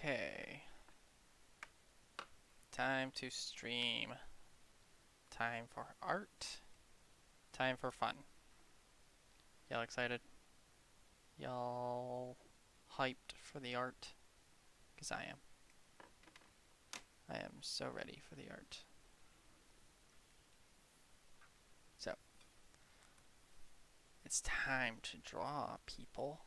Okay. Time to stream. Time for art. Time for fun. Y'all excited? Y'all hyped for the art? Because I am. I am so ready for the art. So, it's time to draw, people.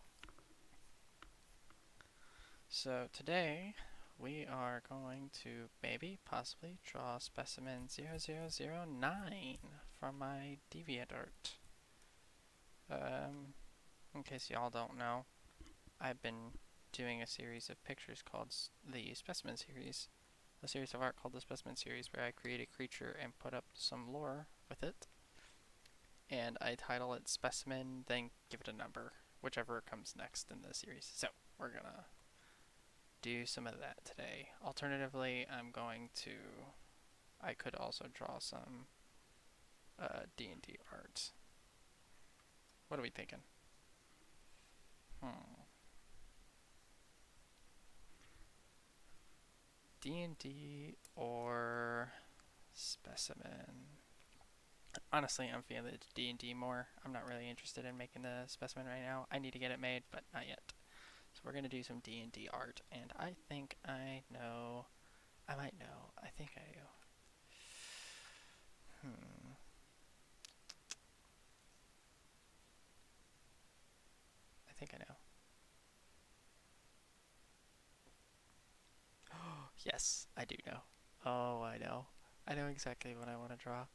So today, we are going to possibly draw specimen 0009 from my DeviantArt. In case y'all don't know, I've been doing a series of pictures called the Specimen Series, a series of art called the Specimen Series, where I create a creature and put up some lore with it, and I title it Specimen, then give it a number, whichever comes next in the series. So we're gonna do some of that today. Alternatively, I could also draw some D&D art. What are we thinking? D&D or specimen? Honestly, I'm feeling D&D more. I'm not really interested in making the specimen right now. I need to get it made, but not yet. So we're going to do some D&D art, and I think I know. I might know. I think I do. I think I know. Yes, I do know. Oh, I know. I know exactly what I want to draw.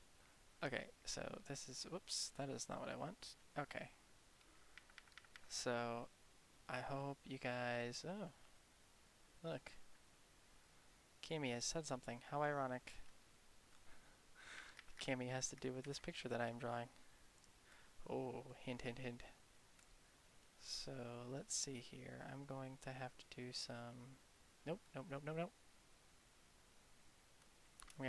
Okay, so this is, whoops, that is not what I want. Okay. So, I hope you guys, oh, look. Cami has said something. How ironic. Cami has to do with this picture that I am drawing. Oh, hint, hint, hint. So, let's see here. I'm going to have to do some, nope, nope, nope, nope, nope. I'm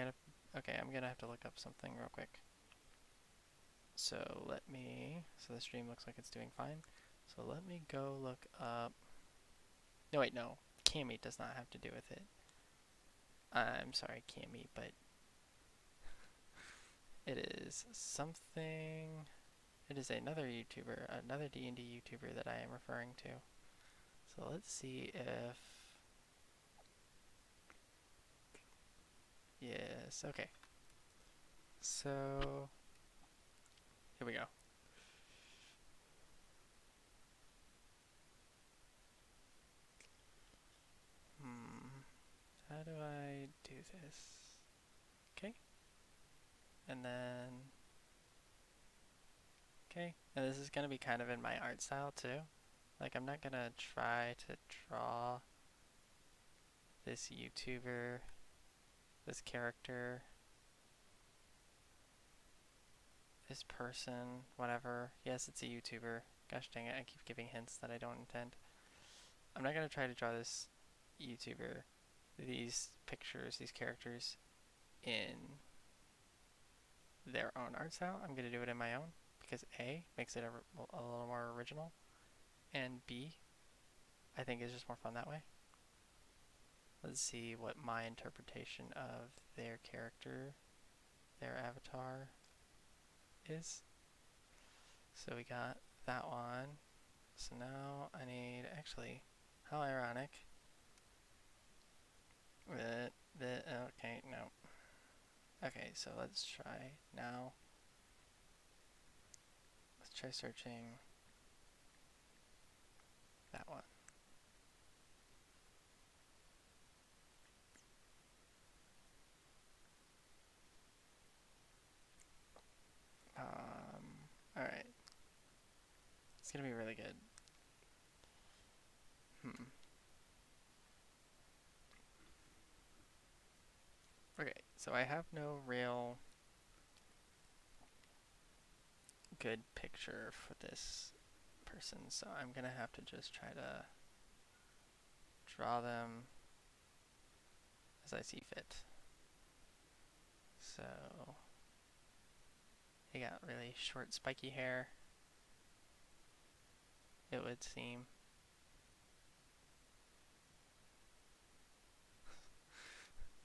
gonna have to look up something real quick. So the stream looks like it's doing fine. So let me go look up, no wait, no, Cami does not have to do with it. I'm sorry, Cami, but it is something, it is another YouTuber, another D&D YouTuber that I am referring to. So let's see if, yes, okay. So, here we go. How do I do this? Okay. And then, okay. And this is gonna be kind of in my art style too. Like, I'm not gonna try to draw this YouTuber, this character, this person, whatever. Yes, it's a YouTuber. Gosh dang it, I keep giving hints that I don't intend. I'm not gonna try to draw this YouTuber, these pictures, these characters in their own art style. I'm gonna do it in my own because A, makes it a little more original, and B, I think it's just more fun that way. Let's see what my interpretation of their character, their avatar is. So we got that one. So now I need, actually, how ironic. Okay, no. Okay, so let's try now. Let's try searching that one. Alright. It's gonna be really good. Okay, so I have no real good picture for this person, so I'm gonna have to just try to draw them as I see fit. So, he got really short spiky hair, it would seem.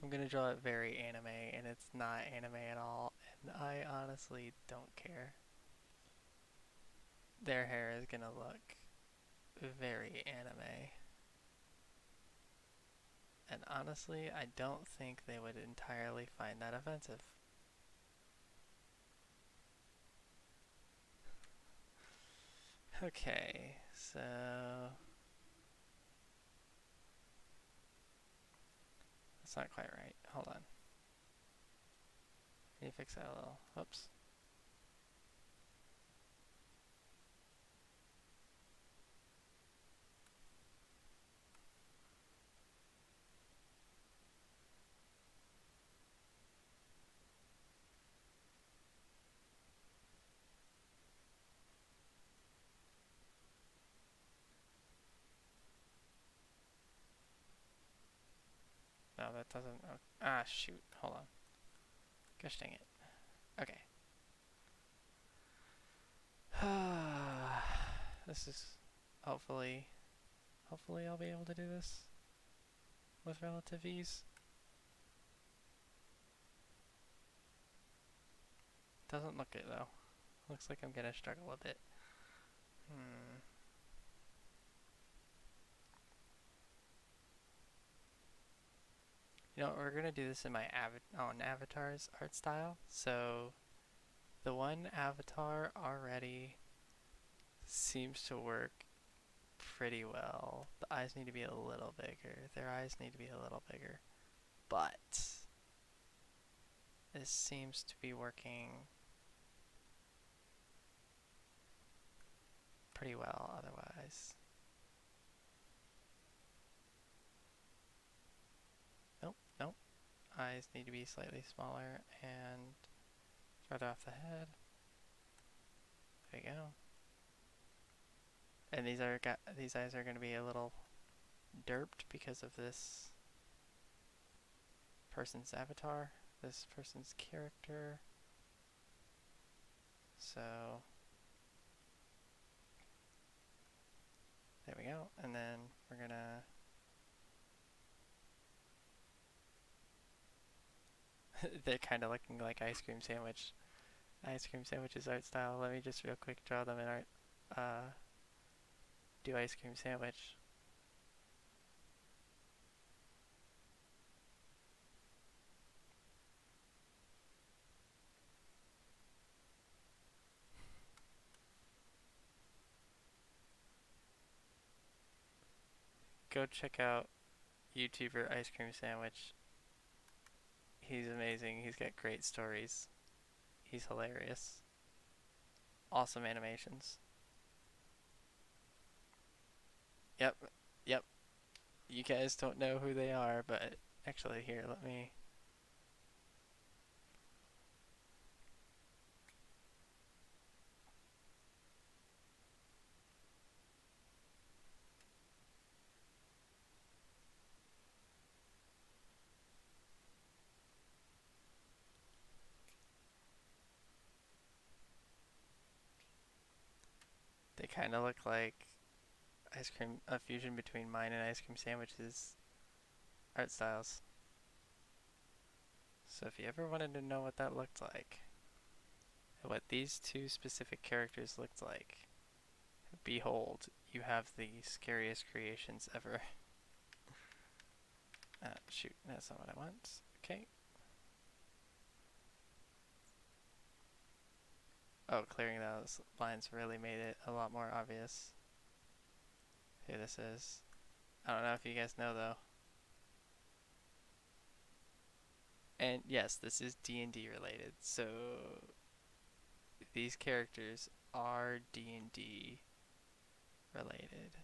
I'm gonna draw it very anime, and it's not anime at all, and I honestly don't care. Their hair is gonna look very anime. And honestly, I don't think they would entirely find that offensive. Okay, so that's not quite right. Hold on. Need to fix that a little. Whoops. No, that doesn't. Oh, ah, shoot. Hold on. Gosh dang it. Okay. This is hopefully, hopefully I'll be able to do this with relative ease. Doesn't look it though. Looks like I'm gonna struggle a bit. You know, we're gonna do this in my on avatars art style. So the one avatar already seems to work pretty well. The eyes need to be a little bigger. Their eyes need to be a little bigger. But this seems to be working pretty well otherwise. Nope, nope. Eyes need to be slightly smaller and further off the head. There you go. And these eyes are going to be a little derped because of this person's avatar, this person's character. So there we go. And then we're gonna they're kind of looking like ice cream sandwich. Ice cream sandwiches art style. Let me just real quick draw them in art. Do ice cream sandwich. Go check out YouTuber Ice Cream Sandwich. He's amazing. He's got great stories. He's hilarious. Awesome animations. Yep, yep. You guys don't know who they are, but actually here, let me they kind of look like ice cream, a fusion between mine and ice cream sandwiches art styles. So if you ever wanted to know what that looked like, what these two specific characters looked like, behold, you have the scariest creations ever. Shoot, that's not what I want. Okay. Oh, clearing those lines really made it a lot more obvious who this is. I don't know if you guys know though. And yes, this is D&D related, so these characters are D&D related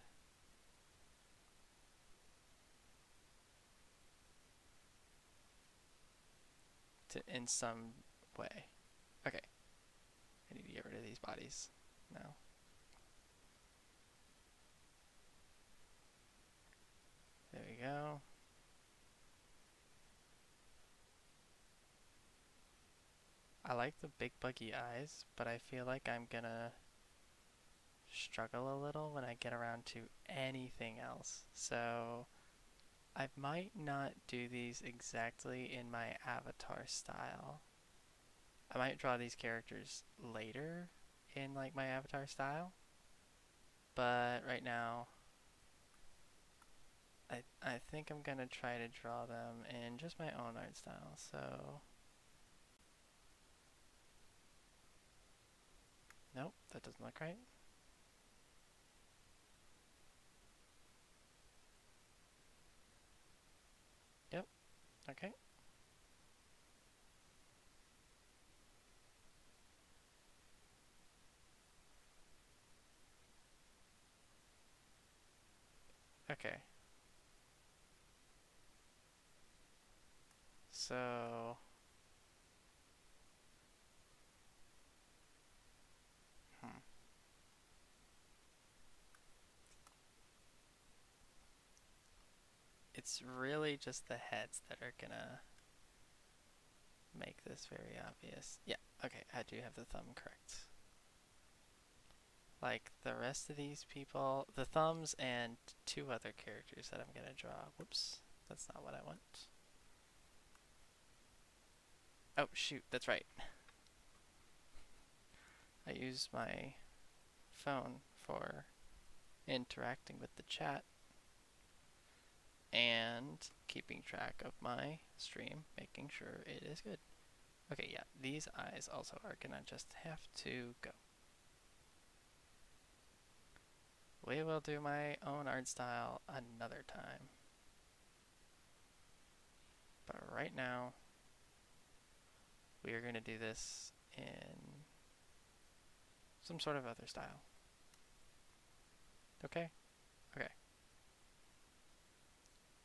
in some way. Okay, I need to get rid of these bodies now. There we go. I like the big buggy eyes, but I feel like I'm gonna struggle a little when I get around to anything else. So I might not do these exactly in my avatar style. I might draw these characters later in like my avatar style, but right now I think I'm gonna try to draw them in just my own art style. So nope, that doesn't look right. Yep, okay. Okay. So hmm. It's really just the heads that are gonna make this very obvious. Yeah, okay, I do have the thumb correct. Like the rest of these people, the thumbs and two other characters that I'm gonna draw. Whoops, that's not what I want. Oh shoot, that's right. I use my phone for interacting with the chat and keeping track of my stream, making sure it is good. Okay, yeah, these eyes also are gonna just have to go. We will do my own art style another time. But right now, we are gonna do this in some sort of other style. Okay? Okay.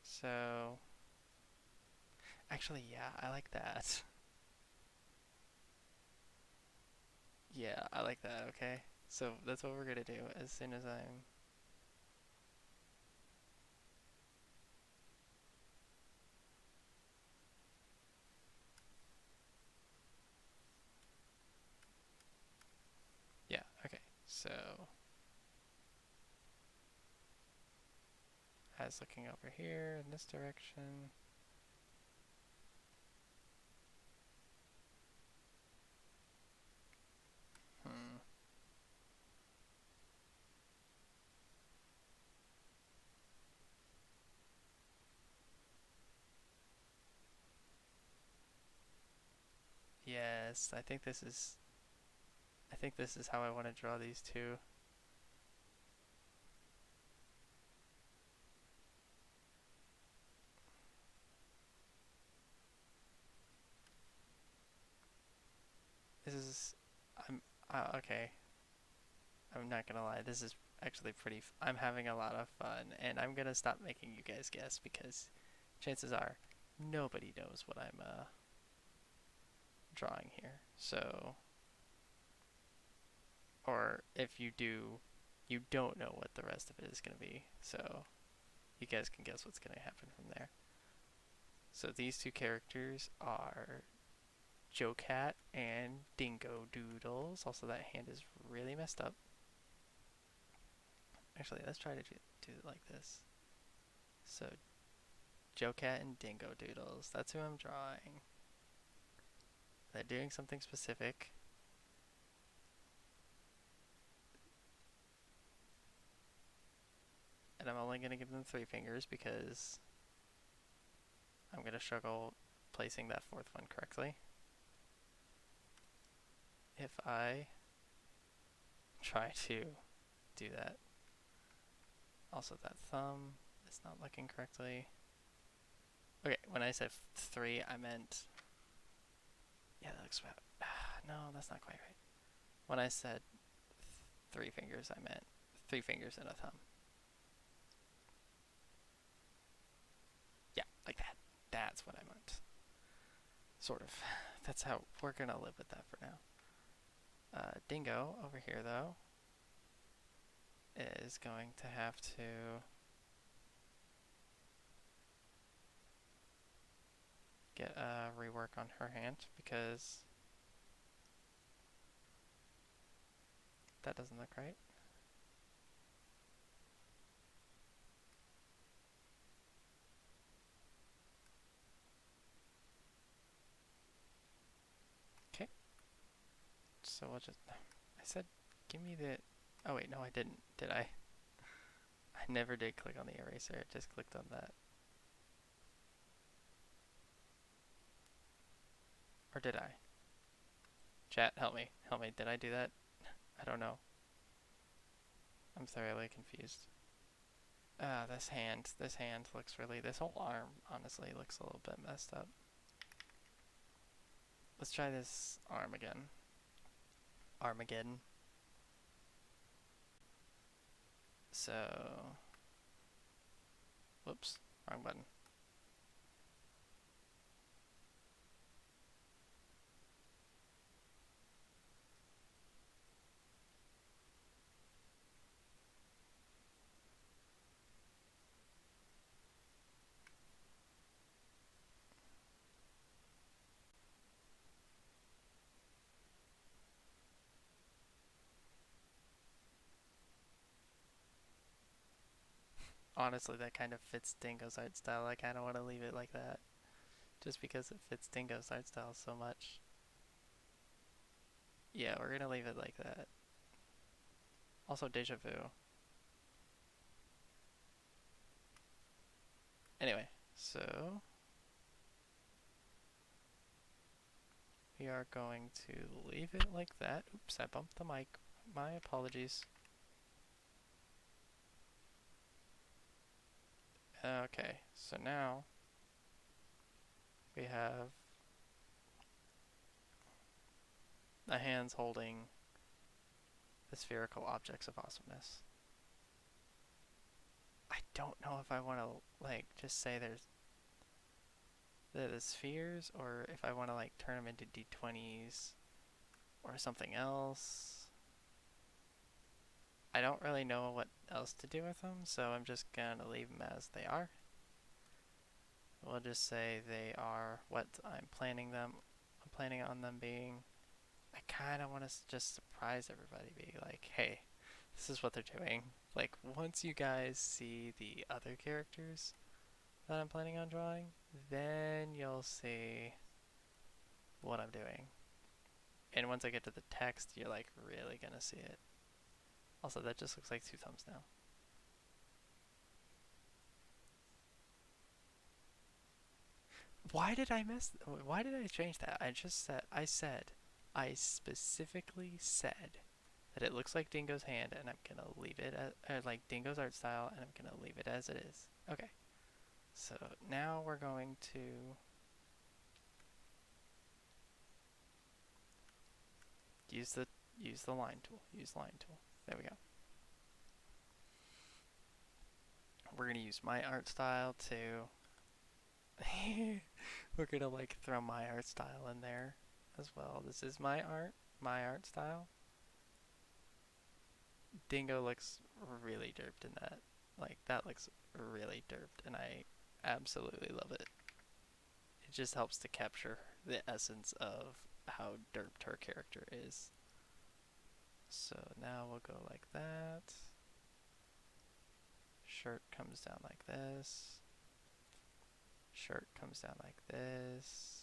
So, actually, yeah, I like that. Yeah, I like that, okay? So that's what we're gonna do as soon as I'm... Yeah, okay. So, as looking over here in this direction. Hmm. Yes, I think this is how I want to draw these two. This is, I'm, okay. I'm not gonna lie, this is actually I'm having a lot of fun, and I'm gonna stop making you guys guess because chances are nobody knows what I'm drawing here. So, or if you do, you don't know what the rest of it is gonna be. So, you guys can guess what's gonna happen from there. So these two characters are Joe Cat and Dingo Doodles. Also, that hand is really messed up. Actually, let's try to do it like this. So, Joe Cat and Dingo Doodles. That's who I'm drawing. They're doing something specific. And I'm only going to give them three fingers because I'm going to struggle placing that fourth one correctly. If I try to do that. Also, that thumb is not looking correctly. Okay, when I said three, I meant... Yeah, that looks about... No, that's not quite right. When I said three fingers, I meant three fingers and a thumb. Yeah, like that. That's what I meant. Sort of. That's how we're gonna live with that for now. Dingo over here, though, is going to have to get a rework on her hand because that doesn't look right. So we'll just, I said, give me the, oh wait, no I didn't, did I? I never did click on the eraser, I just clicked on that. Or did I? Chat, help me, did I do that? I don't know. I'm thoroughly confused. This hand looks really, this whole arm honestly looks a little bit messed up. Let's try this arm again. Armageddon. So, whoops, wrong button. Honestly, that kind of fits Dingo's art style. I kind of want to leave it like that. Just because it fits Dingo's art style so much. Yeah, we're gonna leave it like that. Also, deja vu. Anyway, so we are going to leave it like that. Oops, I bumped the mic. My apologies. Okay, so now we have the hands holding the spherical objects of awesomeness. I don't know if I want to like just say there's the spheres or if I want to like turn them into d20s or something else. I don't really know what else to do with them, so I'm just gonna leave them as they are. We'll just say they are what I'm planning on them being. I kind of want to just surprise everybody, be like, hey, this is what they're doing. Like, once you guys see the other characters that I'm planning on drawing, then you'll see what I'm doing. And once I get to the text, you're like really gonna see it. Also, that just looks like two thumbs now. Why did I change that? I specifically said that it looks like Dingo's hand and I'm gonna leave it as, like Dingo's art style and I'm gonna leave it as it is. Okay. So now we're going to use the line tool. Use line tool. There we go. We're gonna use my art style to we're gonna like throw my art style in there as well. This is my art style. Dingo looks really derped in that. Like that looks really derped and I absolutely love it. It just helps to capture the essence of how derped her character is. So now we'll go like that. Shirt comes down like this. Shirt comes down like this.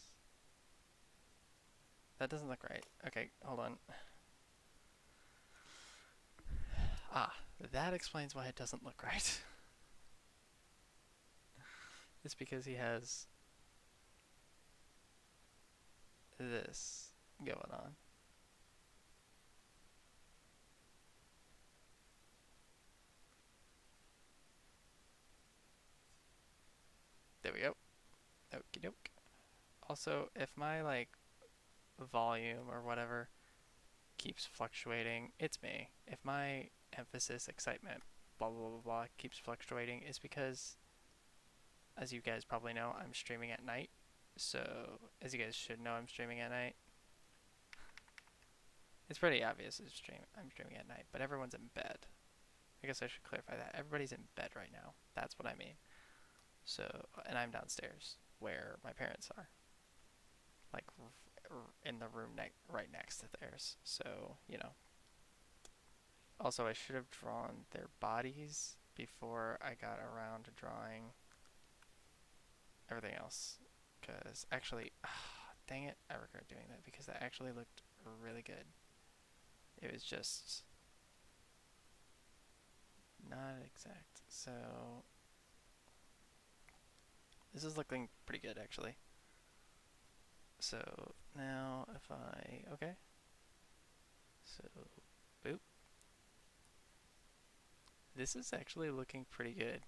That doesn't look right. Okay, hold on. Ah, that explains why it doesn't look right. It's because he has this going on. There we go. Okie doke. Also, if my like volume or whatever keeps fluctuating, it's me. If my emphasis, excitement, blah blah blah blah keeps fluctuating, it's because, as you guys probably know, I'm streaming at night. So, as you guys should know, I'm streaming at night. It's pretty obvious I'm streaming at night, but everyone's in bed. I guess I should clarify that. Everybody's in bed right now. That's what I mean. So, and I'm downstairs where my parents are. Like in the room right next to theirs. So, you know. Also, I should have drawn their bodies before I got around to drawing everything else. Because actually, dang it, I regret doing that because that actually looked really good. It was just not exact. So this is looking pretty good actually. So now if okay. So boop. This is actually looking pretty good.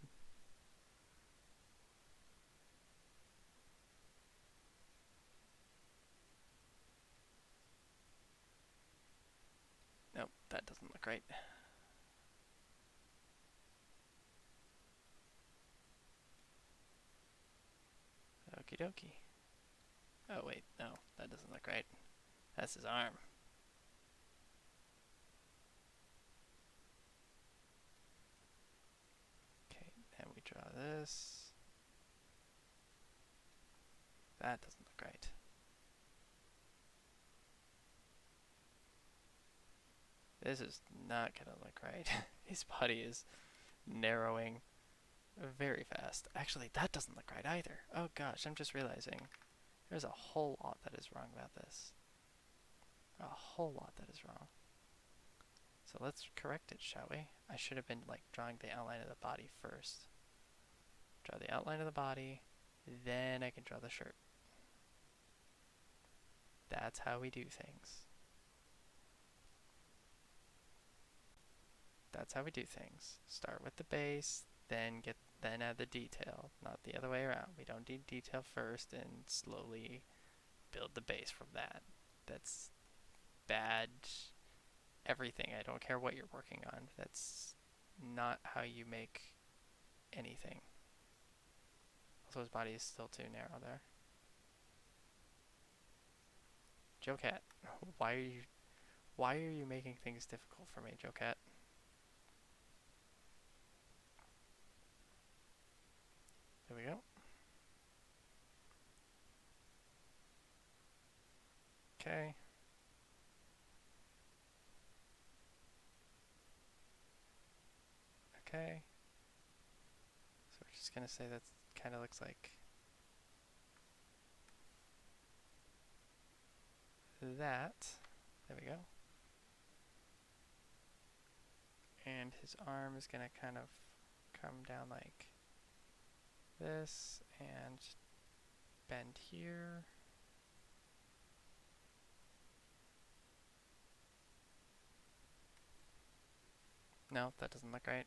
Nope, that doesn't look right. Okie dokie. Oh wait, no, that doesn't look right. That's his arm. Okay, and we draw this. That doesn't look right. This is not gonna look right. His body is narrowing very fast. Actually, that doesn't look right either. Oh gosh, I'm just realizing there's a whole lot that is wrong about this. A whole lot that is wrong. So let's correct it, shall we? I should have been like drawing the outline of the body first. Draw the outline of the body, then I can draw the shirt. That's how we do things. That's how we do things. Start with the base, then add the detail, not the other way around. We don't need detail first and slowly build the base from that. That's bad everything. I don't care what you're working on. That's not how you make anything. Also, his body is still too narrow there. Joe Cat, why are you making things difficult for me, Joe Cat? There we go. Okay. Okay. So we're just gonna say that kind of looks like that. There we go. And his arm is gonna kind of come down like this and bend here. No, that doesn't look right.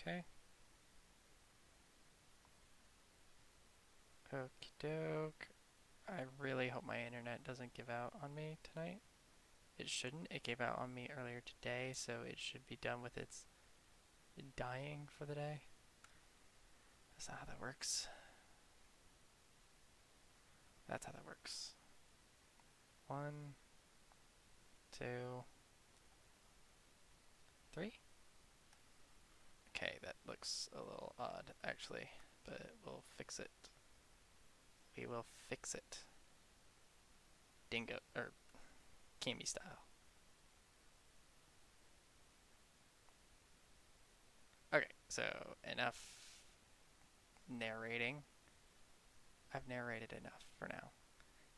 Okay. Okie doke. I really hope my internet doesn't give out on me tonight. It shouldn't. It gave out on me earlier today, so it should be done with its dying for the day. That's not how that works. That's how that works. 1, 2, 3. Okay, that looks a little odd, actually, but we'll fix it. We will fix it. Dingo, or Cammy style. Okay, so enough narrating. I've narrated enough for now.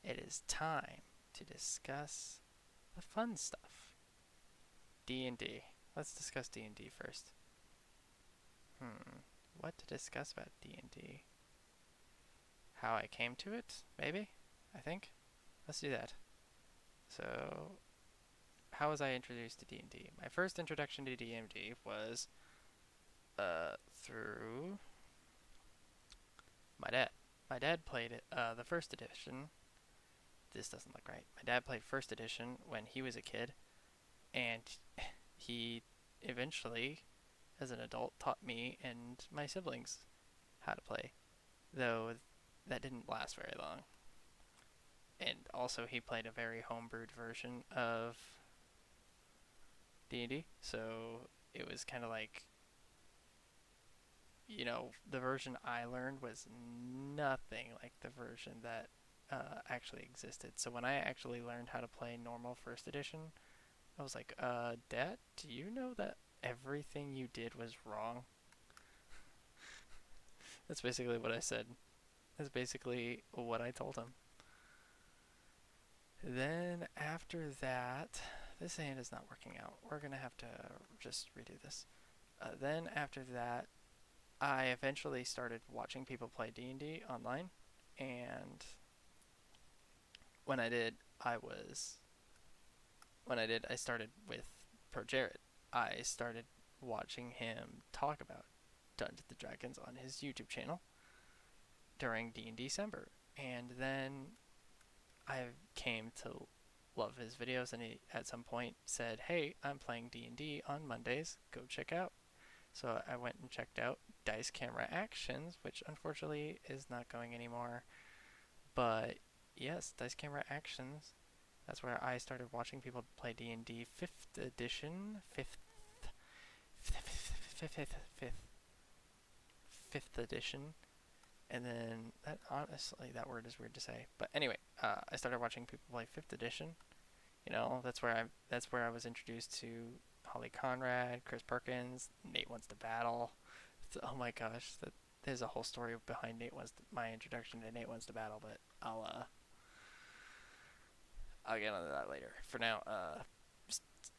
It is time to discuss the fun stuff. D&D. Let's discuss D&D first. What to discuss about D&D? How I came to it, maybe? I think. Let's do that. So, how was I introduced to D&D? My first introduction to D&D was through my dad. My dad played it, the first edition. This doesn't look right. My dad played first edition when he was a kid, and he eventually, as an adult, taught me and my siblings how to play, though that didn't last very long. And also, he played a very homebrewed version of D&D, so it was kind of like, you know, the version I learned was nothing like the version that actually existed. So when I actually learned how to play normal first edition, I was like, Dad, do you know that everything you did was wrong? That's basically what I said. That's basically what I told him. Then after that, this hand is not working out. We're gonna have to just redo this. Then after that, I eventually started watching people play D&D online, and when I did, I was I started with ProJared. I started watching him talk about Dungeons and Dragons on his YouTube channel during D&D December, and then I came to love his videos, and he at some point said, "Hey, I'm playing D&D on Mondays. Go check out." So I went and checked out Dice Camera Actions, which unfortunately is not going anymore. But yes, Dice Camera Actions. That's where I started watching people play D&D 5th edition, 5th edition, and then that honestly that word is weird to say. But anyway, I started watching people play 5th edition. You know, that's where I was introduced to Holly Conrad, Chris Perkins, Nate Wants to Battle. Oh my gosh, there's a whole story behind my introduction to Nate Wants to Battle, but I'll get onto that later. For now,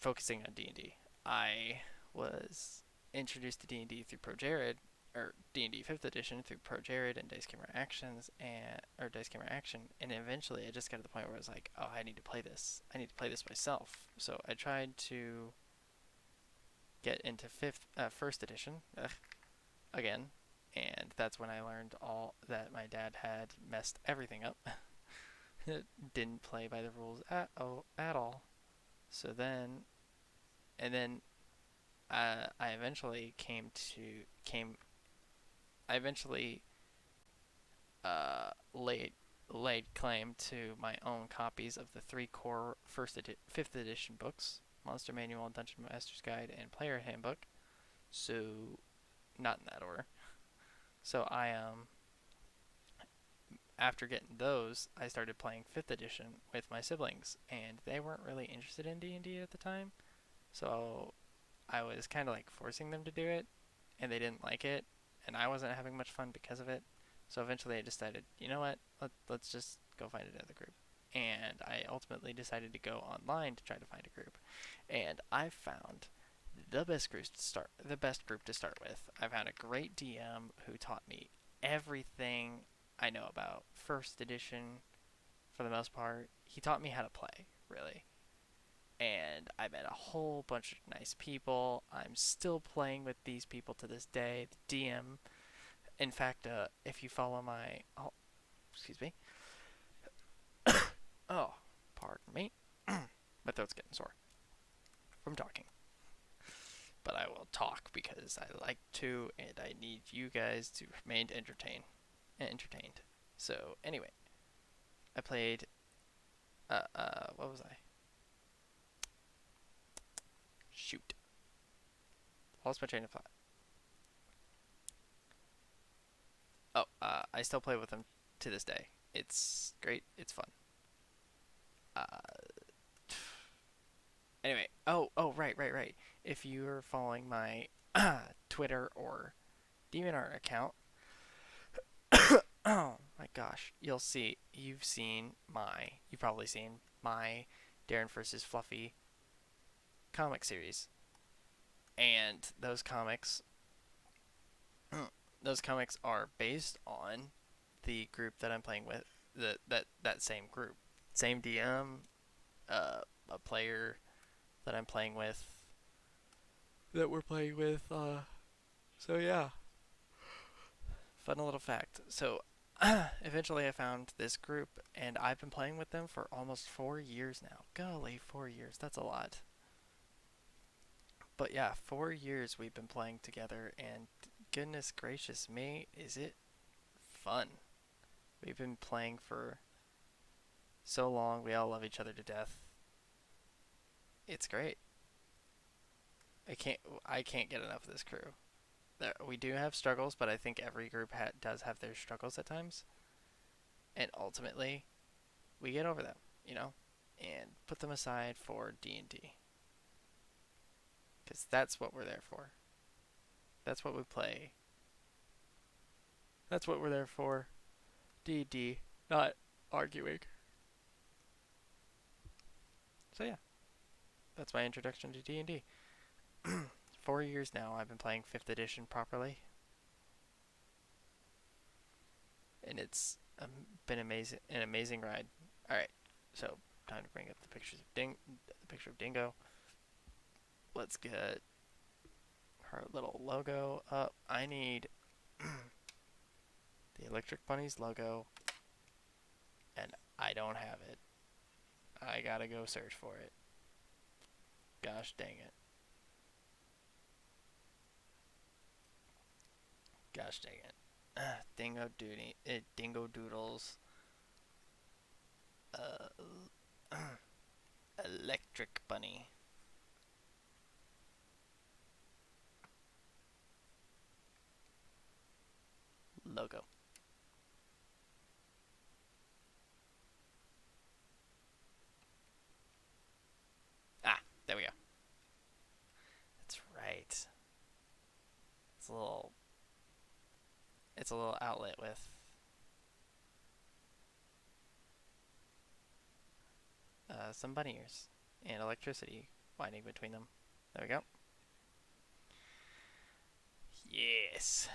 focusing on D&D. I was introduced to D&D through ProJared, or D&D 5th edition through ProJared and Dice Camera Actions, or Dice Camera Action, and eventually I just got to the point where I was like, oh, I need to play this. I need to play this myself. So I tried to get into 1st edition again, and that's when I learned all that my dad had messed everything up. Didn't play by the rules at all. So then, and then I eventually I eventually laid claim to my own copies of the three core 5th edition books: Monster Manual, Dungeon Master's Guide, and Player Handbook. So, not in that order. So after getting those, I started playing 5th edition with my siblings, and they weren't really interested in D&D at the time. So I was kind of like forcing them to do it, and they didn't like it, and I wasn't having much fun because of it. So eventually I decided, you know what, let's just go find another group. And I ultimately decided to go online to try to find a group. And I found the best group to start with. I found a great DM who taught me everything I know about 1st edition for the most part. He taught me how to play, really. And I met a whole bunch of nice people. I'm still playing with these people to this day. The DM, in fact, if you follow excuse me. Oh, pardon me. My throat's getting sore from talking. But I will talk because I like to, and I need you guys to remain entertained. So anyway, I played. What was I? Shoot, lost my train of thought. Oh, I still play with them to this day. It's great. It's fun. Uh, anyway. Oh, right. If you're following my Twitter or DeviantArt account, oh my gosh, you've probably seen my Darren versus Fluffy comic series, and those comics are based on the group that I'm playing with. That same group, same DM, a player that I'm playing with, that we're playing with. So yeah, fun little fact. So eventually I found this group, and I've been playing with them for almost 4 years now. Golly, 4 years. That's a lot. But yeah, 4 years we've been playing together, and goodness gracious me, is it fun. We've been playing for so long. We all love each other to death. It's great. I can't get enough of this crew. We do have struggles, but I think every group does have their struggles at times. And ultimately, we get over them, and put them aside for D&D. Because that's what we're there for. That's what we play. That's what we're there for. D&D, not arguing. So yeah, that's my introduction to D&D. 4 years now I've been playing 5th edition properly, and it's been an amazing ride. All right, so time to bring up the picture of Dingo. Let's get her little logo up. I need the Electric Bunnies logo, and I don't have it. I gotta go search for it. Gosh dang it. Gosh dang it. Dingo Doodles. Uh, Electric Bunny logo. Ah, there we go. That's right. It's a little outlet with some bunny ears and electricity winding between them. There we go. Yes.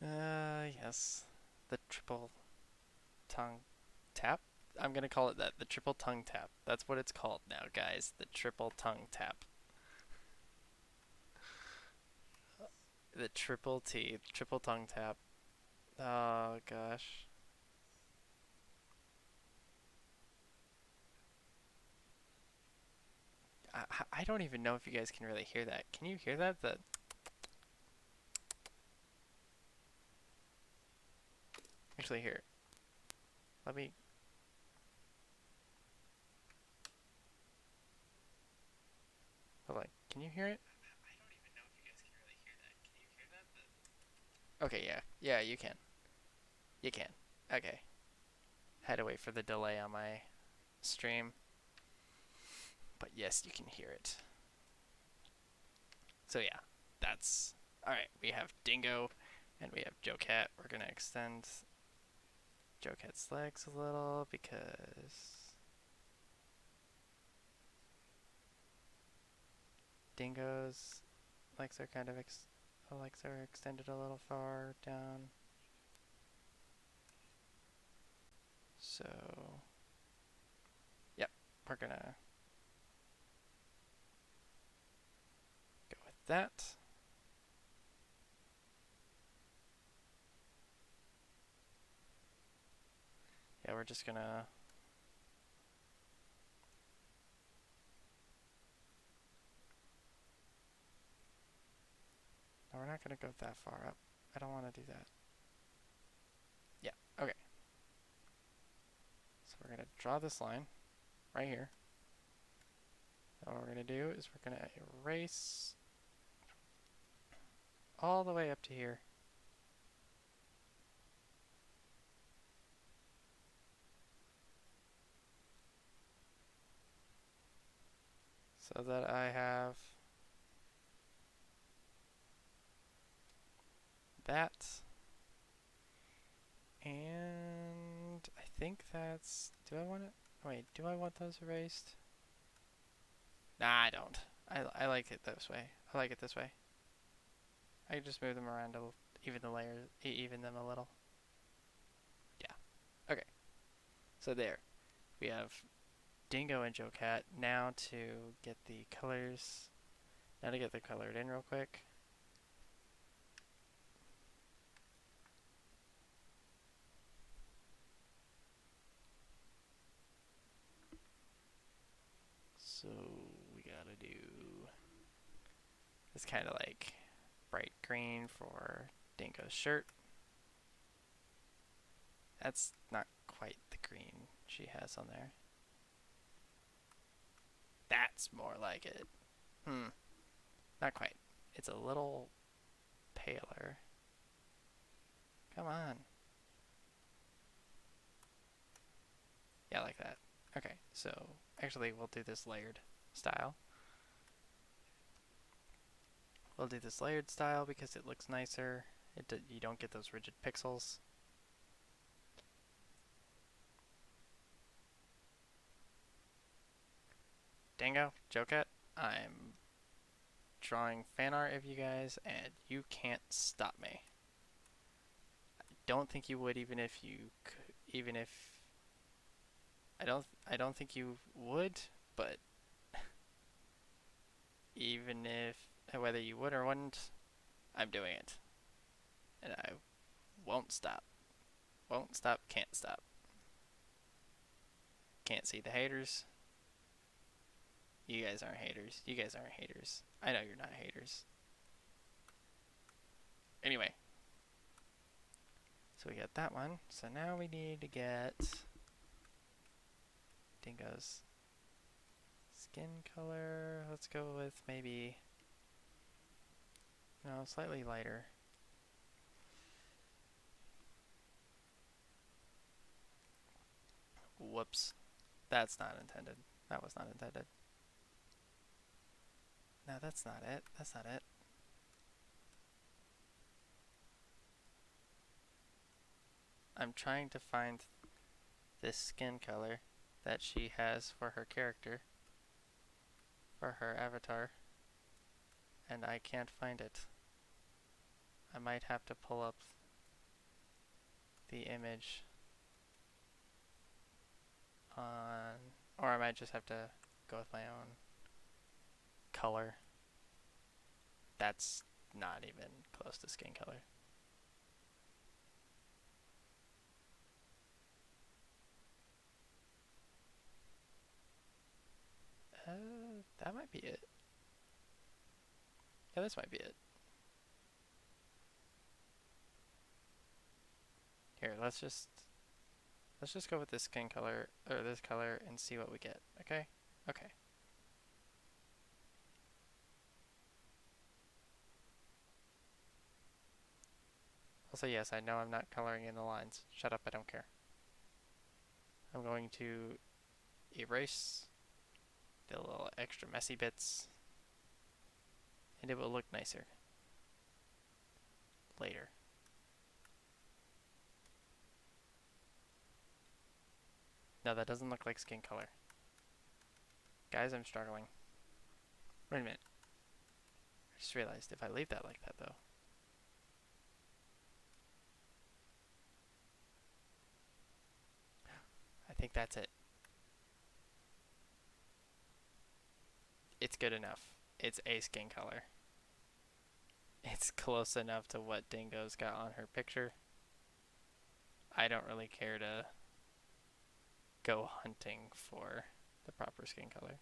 Yes. The triple tongue tap. I'm gonna call it that. The triple tongue tap. That's what it's called now, guys. The triple tongue tap. The triple T. Triple tongue tap. Oh gosh. I don't even know if you guys can really hear that. Can you hear that? Actually, here. Let me. Hold on. Can you hear it? I don't even know if you guys can really hear that. Can you hear that? Okay, yeah. Yeah, you can. You can. Okay. Had to wait for the delay on my stream. But yes, you can hear it. So yeah, that's... Alright, we have Dingo and we have Joe Cat. We're going to extend Joe Cat's legs a little because Dingo's legs are kind of extended a little far down. So, yep, we're gonna go with that. Yeah, we're just gonna... No, we're not gonna go that far up. I don't want to do that. Yeah, okay. So we're gonna draw this line right here. And what we're gonna do is we're gonna erase all the way up to here. So that I have that. And I think that's... Do I want it? Wait, do I want those erased? Nah, I don't. I like it this way. I like it this way. I can just move them around to even the layers, even them a little. Yeah. Okay. So there. We have Dingo and Joe Cat. Now to get the colors. Now to get the colored in real quick. So we gotta do this kind of like bright green for Dingo's shirt. That's not quite the green she has on there. That's more like it. Not quite. It's a little paler. Come on. Yeah, like that. Okay, so actually we'll do this layered style. We'll do this layered style because it looks nicer You don't get those rigid pixels. Dingo, Joket, I'm drawing fan art of you guys, and you can't stop me. Don't think you would, even if you could, even if I don't think you would, but even if whether you would or wouldn't, I'm doing it, and I won't stop. Won't stop. Can't stop. Can't see the haters. You guys aren't haters. You guys aren't haters. I know you're not haters. Anyway, so we got that one. So now we need to get Dingo's skin color. Let's go with maybe, no, slightly lighter. Whoops. That's not intended. That was not intended. No, that's not it. That's not it. I'm trying to find this skin color that she has for her character, for her avatar, and I can't find it. I might have to pull up the image on, or I might just have to go with my own color. That's not even close to skin color. That might be it. Yeah, this might be it. Here, let's just go with this skin color, or this color, and see what we get, okay? Okay. Also, yes, I know I'm not coloring in the lines. Shut up, I don't care. I'm going to erase the little extra messy bits, and it will look nicer later. No, that doesn't look like skin color. Guys, I'm struggling. Wait a minute. I just realized if I leave that like that, though. I think that's it. It's good enough. It's a skin color. It's close enough to what Dingo's got on her picture. I don't really care to go hunting for the proper skin color.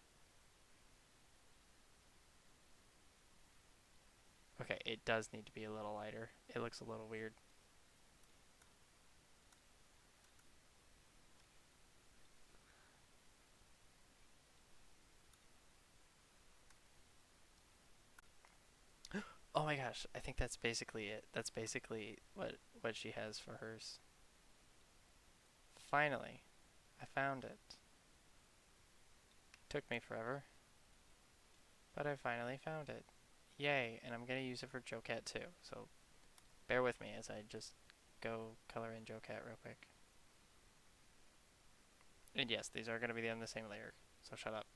Okay, it does need to be a little lighter. It looks a little weird. Oh my gosh, I think that's basically it. That's basically what she has for hers. Finally, I found it. Took me forever, but I finally found it. Yay, and I'm gonna use it for Joket too, so bear with me as I just go color in Joket real quick. And yes, these are gonna be on the same layer, so shut up.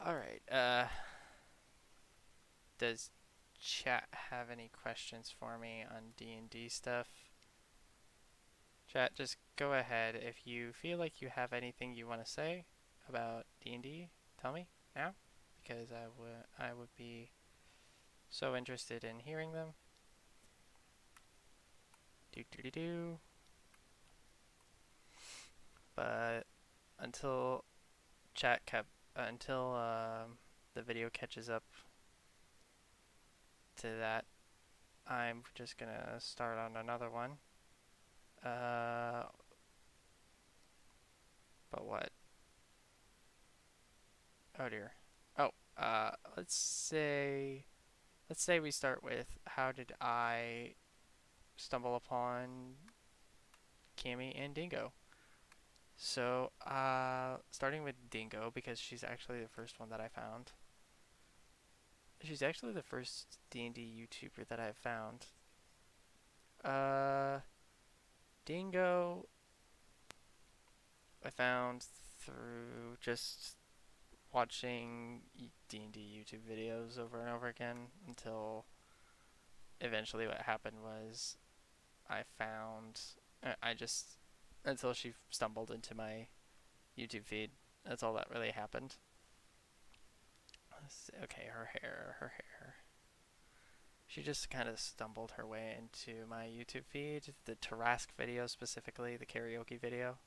Alright, does chat have any questions for me on D&D stuff? Chat, just go ahead. If you feel like you have anything you want to say about D&D, tell me now, because I would be so interested in hearing them. Do do do do. But until until the video catches up to that, I'm just gonna start on another one. Uh, but what? Oh dear. Oh, let's say we start with how did I stumble upon Cammy and Dingo? So, starting with Dingo because she's actually the first one that I found. She's actually the first D&D YouTuber that I've found. Uh, Dingo, I found through just watching D&D YouTube videos over and over again until eventually what happened was I found I just until she stumbled into my YouTube feed. That's all that really happened. Okay, her hair. She just kind of stumbled her way into my YouTube feed. The Tarask video specifically, the karaoke video.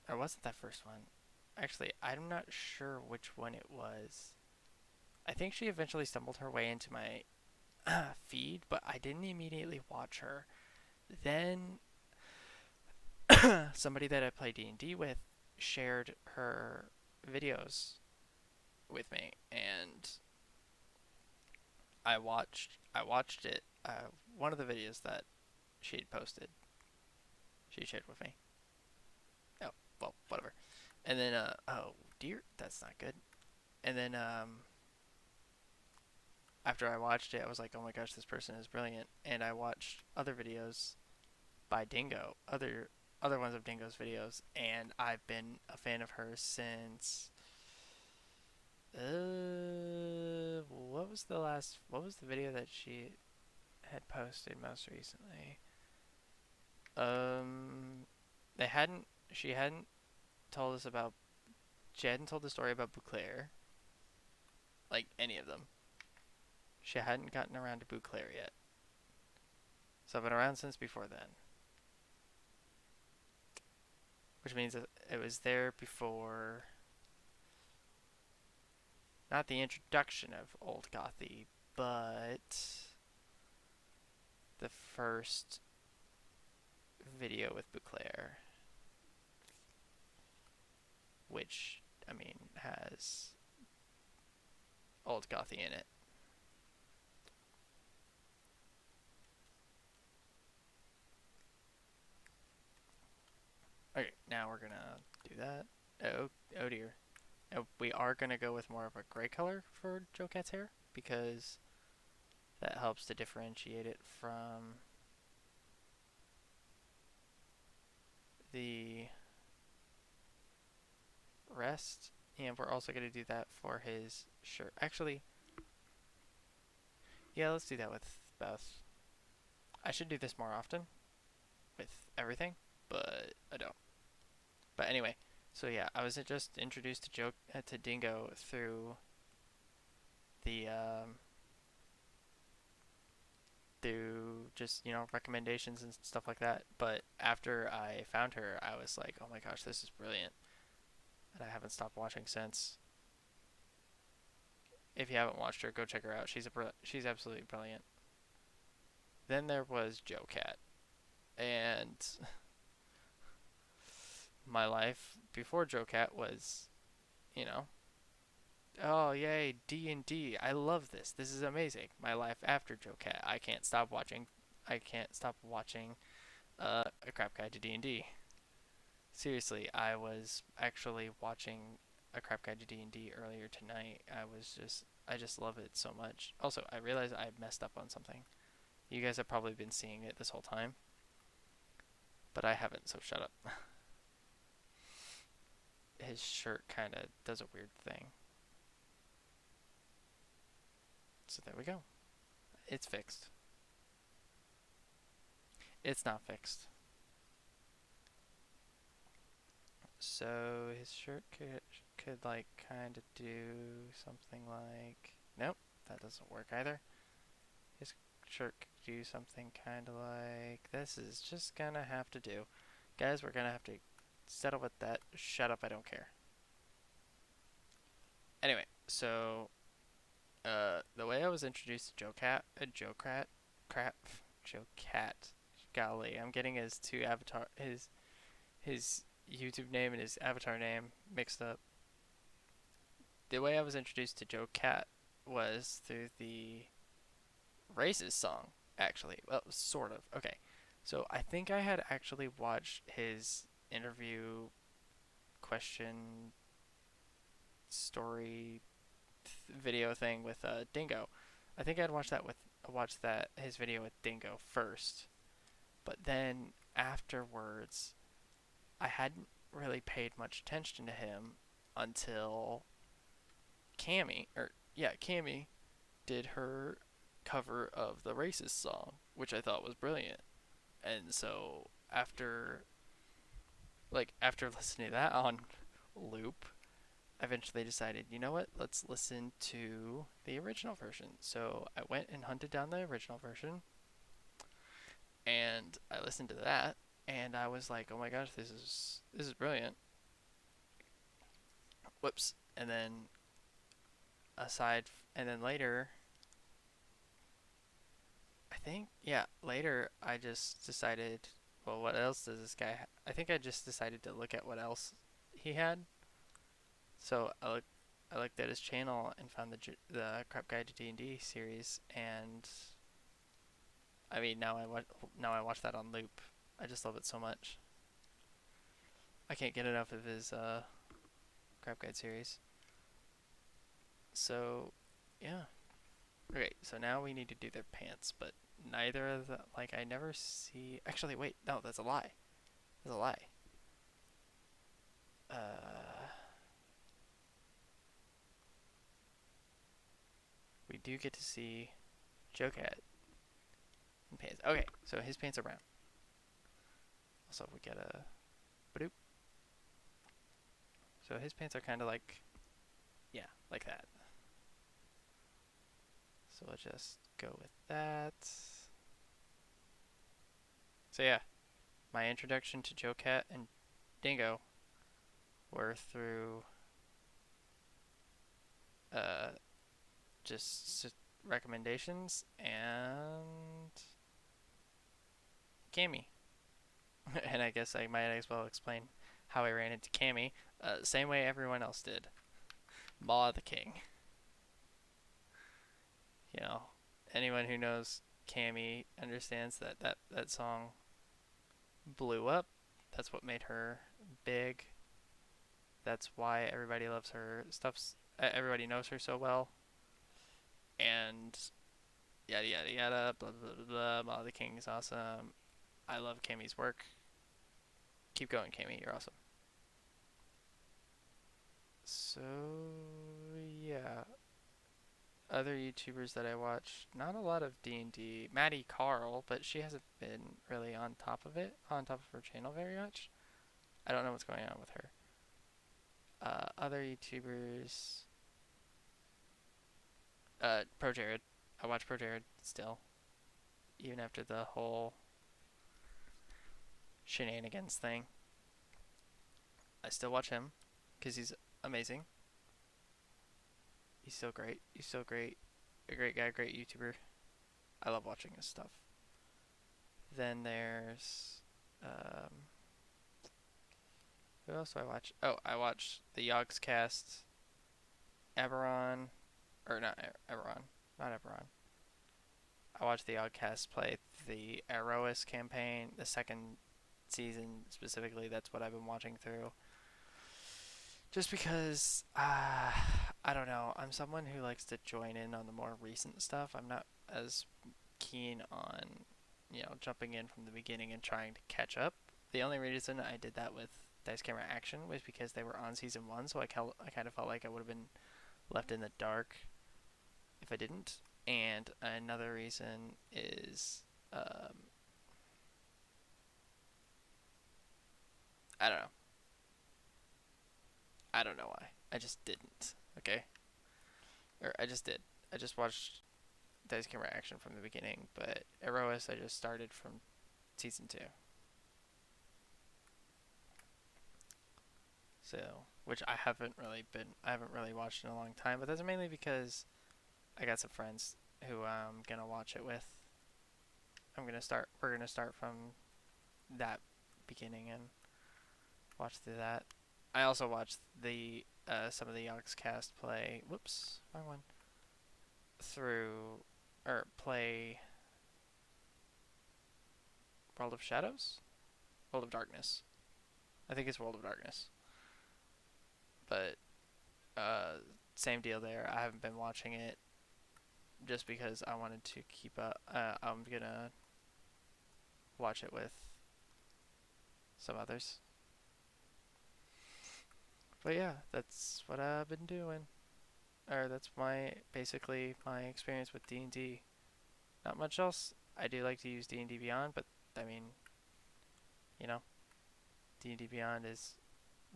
Or wasn't that first one? Actually, I'm not sure which one it was. I think she eventually stumbled her way into my feed, but I didn't immediately watch her. Then somebody that I play D&D with shared her videos with me, and I watched it. One of the videos that she'd posted, she shared with me. Oh, well, whatever. And then oh dear, that's not good. And then after I watched it, I was like, oh my gosh, this person is brilliant. And I watched other videos by Dingo, other ones of Dingo's videos, and I've been a fan of hers since. What was the video that she had posted most recently? Um, they hadn't. She hadn't told us about. She hadn't told the story about Bouclair, like any of them. She hadn't gotten around to Bouclair yet. So I've been around since before then, which means that it was there before. Not the introduction of Old Gothy, but the first video with Bouclair, which I mean has Old Gothy in it. Okay, now we're gonna do that. Oh dear. We are gonna go with more of a gray color for Joe Cat's hair because that helps to differentiate it from the rest. And we're also gonna do that for his shirt. Actually, yeah, let's do that with both. I should do this more often with everything, but I don't. But anyway, so yeah, I was just introduced to Dingo the through just recommendations and stuff like that. But after I found her, I was like, oh my gosh, this is brilliant, and I haven't stopped watching since. If you haven't watched her, go check her out. She's absolutely brilliant. Then there was Joe Cat, and my life before Joe Cat was, you know, oh yay, D&D. I love this. This is amazing. My life after Joe Cat. I can't stop watching a crap guide to D&D. Seriously, I was actually watching a crap guide to D&D earlier tonight. I just love it so much. Also, I realized I messed up on something. You guys have probably been seeing it this whole time, but I haven't, so shut up. His shirt kind of does a weird thing. So there we go. It's fixed. It's not fixed. So his shirt could like kind of do something like nope, that doesn't work either. His shirt could do something kind of like this is just gonna have to do. Guys, we're gonna have to settle with that. Shut up, I don't care. Anyway, so the way I was introduced to Joe Cat, Joe Cat, crap, Joe Cat. Golly, I'm getting his two avatar his YouTube name and his avatar name mixed up. The way I was introduced to Joe Cat was through the Races song, actually. Well, sort of. Okay. So I think I had actually watched his interview question story video thing with Dingo. I think I'd watched that his video with Dingo first, but then afterwards I hadn't really paid much attention to him until Cammy did her cover of the Racist song, which I thought was brilliant. And so after listening to that on loop, I eventually decided, you know what? Let's listen to the original version. So I went and hunted down the original version, and I listened to that, and I was like, oh my gosh, this is brilliant. Whoops. And then and then later, I think, yeah, later I just decided, well, what else does this guy I think I just decided to look at what else he had. So I looked at his channel and found the Crap Guide to D&D series, and I mean now I watch that on loop. I just love it so much. I can't get enough of his Crap Guide series. So yeah. Okay, so now we need to do their pants, but neither of the I never see. Actually, wait, no, that's a lie. That's a lie. We do get to see Joe Cat in pants. Okay, so his pants are brown. Also, we get a badoop. So his pants are kind of yeah, like that. So let's just go with that. So yeah, my introduction to Joe Cat and Dingo were through uh, just recommendations and Cammy. And I guess I might as well explain how I ran into Cammy. Same way everyone else did. Maw the King. You know, anyone who knows Cammy understands that song blew up. That's what made her big. That's why everybody loves her stuff's. Everybody knows her so well. And yada yada yada. Blah blah blah. Maw the King is awesome. I love Cammy's work. Keep going, Cammy. You're awesome. So yeah, other YouTubers that I watch, not a lot of D&D. Maddie Carl, but she hasn't been really on top of her channel very much. I don't know what's going on with her. Other YouTubers, Pro Jared. I watch Pro Jared still, even after the whole shenanigans thing. I still watch him because he's amazing. He's so great. He's so great. A great guy, great YouTuber. I love watching his stuff. Then there's who else do I watch? Oh, I watch the Yogscast, Eberron, or not Eberron, not Eberron. I watched the Yogscast play the Erois campaign, the second season specifically. That's what I've been watching through. Just because, I don't know, I'm someone who likes to join in on the more recent stuff. I'm not as keen on, jumping in from the beginning and trying to catch up. The only reason I did that with Dice Camera Action was because they were on season 1, so I kind of felt like I would have been left in the dark if I didn't. And another reason is, I don't know. I don't know why. I just didn't. Okay? Or I just did. I just watched Dice Camera Action from the beginning, but Erois I just started from season 2. So, which I haven't really watched in a long time, but that's mainly because I got some friends who I'm gonna watch it with. we're gonna start from that beginning and watch through that. I also watched the some of the Yogscast play. Whoops, wrong one. Through or play World of Shadows, World of Darkness. I think it's World of Darkness, but uh, same deal there. I haven't been watching it just because I wanted to keep up. I'm gonna watch it with some others. But yeah, that's what I've been doing. Or that's my basically my experience with D&D. Not much else. I do like to use D&D Beyond, but I mean, you know, D&D Beyond is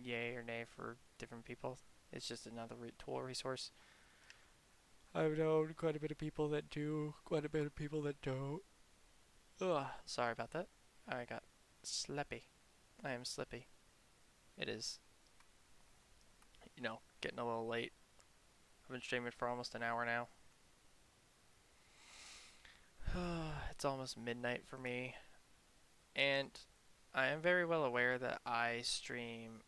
yay or nay for different people. It's just another tool resource. I've known quite a bit of people that do, quite a bit of people that don't. Ugh, sorry about that. I got sleepy. I am slippy. It is, getting a little late. I've been streaming for almost an hour now. It's almost midnight for me, and I am very well aware that I stream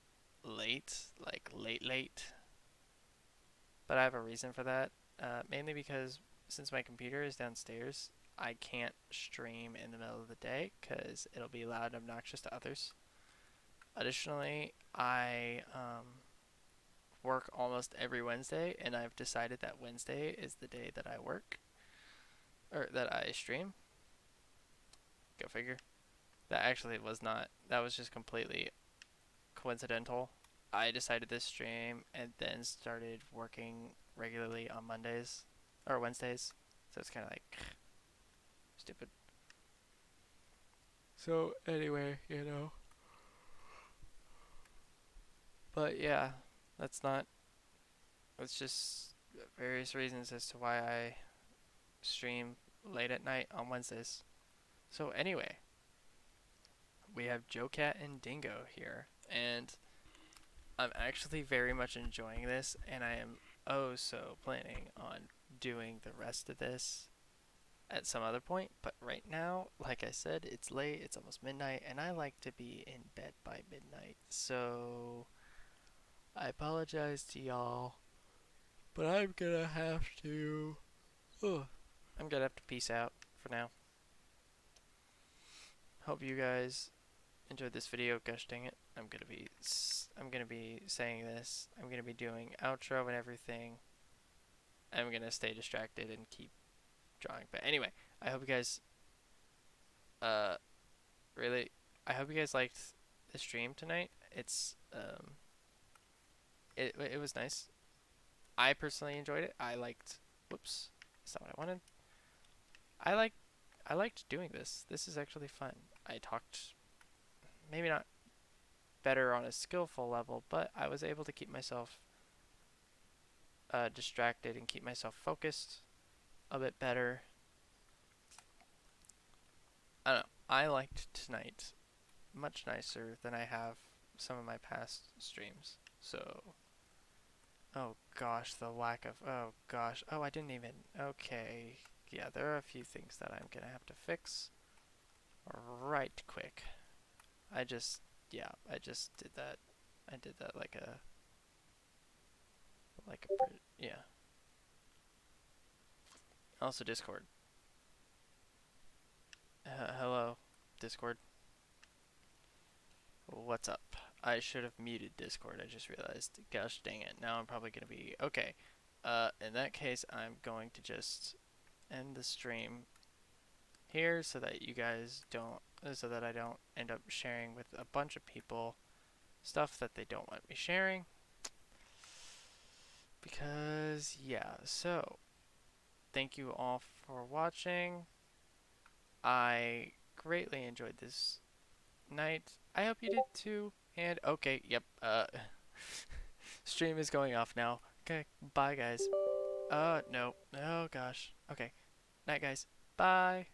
late, like late, but I have a reason for that. Mainly because since my computer is downstairs, I can't stream in the middle of the day because it'll be loud and obnoxious to others. Additionally, I work almost every Wednesday, and I've decided that Wednesday is the day that I work, or that I stream. Go figure. That actually was not, that was just completely coincidental. I decided this stream and then started working regularly on Mondays or Wednesdays. So it's kind of like stupid. So anyway, But yeah, that's not, it's just various reasons as to why I stream late at night on Wednesdays. So anyway, we have Joe Cat and Dingo here, and I'm actually very much enjoying this, and I am oh so planning on doing the rest of this at some other point. But right now, like I said, it's late, it's almost midnight, and I like to be in bed by midnight. So I apologize to y'all, but I'm gonna have to. Ugh, I'm gonna have to peace out for now. Hope you guys enjoyed this video. Gosh dang it. I'm gonna be saying this. I'm gonna be doing outro and everything. I'm gonna stay distracted and keep drawing. But anyway, I hope you guys uh really I hope you guys liked the stream tonight. It was nice. I personally enjoyed it. I liked whoops, that's not what I wanted. I like I liked doing this. This is actually fun. I talked maybe not better on a skillful level, but I was able to keep myself distracted and keep myself focused a bit better. I don't know. I liked tonight much nicer than I have some of my past streams. So, oh gosh, the lack of, oh gosh, oh I didn't even, okay. Yeah, there are a few things that I'm gonna have to fix right quick. Yeah, I just did that. I did that yeah. Also Discord. Hello, Discord. What's up? I should have muted Discord, I just realized. Gosh dang it. Now I'm probably gonna be okay. In that case, I'm going to just end the stream here so that you guys don't so that I don't end up sharing with a bunch of people stuff that they don't want me sharing. Because yeah, so thank you all for watching. I greatly enjoyed this night. I hope you did too. And okay, yep, stream is going off now. Okay, bye guys. No. Oh gosh. Okay. Night guys. Bye.